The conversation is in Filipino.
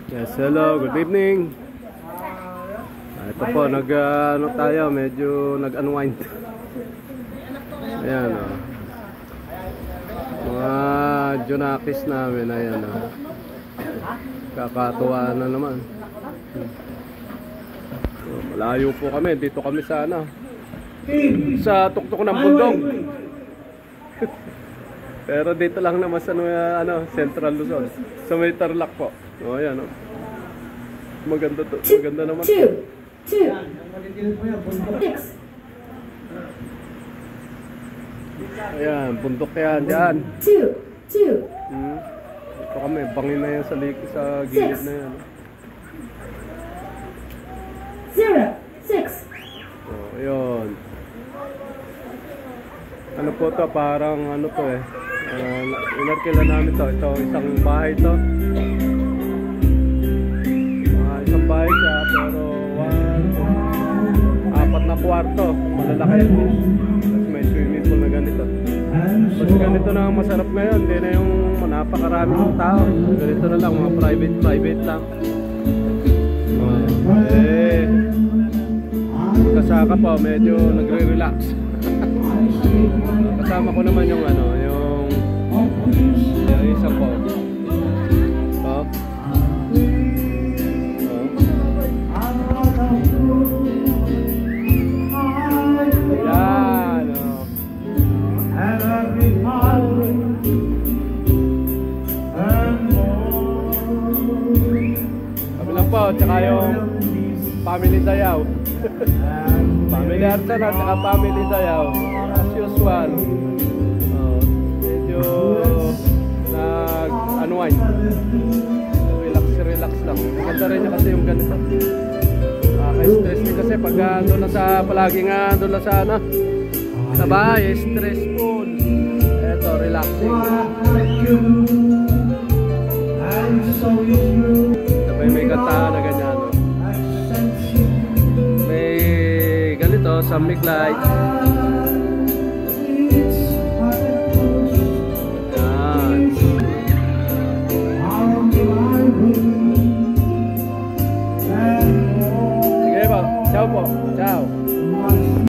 Yes, hello, good evening. Ito po, ano tayo, medyo nag-unwind. Ayan o. Mga junakis namin, ayan o. Kakatuwa na naman. So, malayo po kami, dito kami sa ano, sa tuktok ng bundok. Pero dito lang naman sa Central Luzon. Sa may Tarlac po. O, ayan o. Maganda to. Maganda naman. 2, 6. Ayan, bundok yan. Diyan. 2. Ito kami. Bangin na yan sa gilid na yan. 0, 6. O, ayun. Ano po to? Parang ano to eh. Inarkila namin to. Ito, isang bahay to. Isang bahay siya, pero 4 na kwarto. Malalaki. Tapos may swimming pool na ganito. Mas ganito na ang masarap ngayon. Hindi na yung napakaraming tao. Ganito na lang, mga private lang. Kasaka po, medyo nagre-relax. Kasama ko naman yung isa po. Oh. Yan. Kami lang po, tsaka yung family Dayaw. Family Arsan at saka family Dayaw. As usual. Medyo nag-unwind. Relax lang. Maganda rin niya kasi yung ganito. Stress din kasi pag doon na sa palagi nga doon na sa bahay, stressful. Eto, relaxing. Sabay may kantahan na ganyan. May ganito, some light.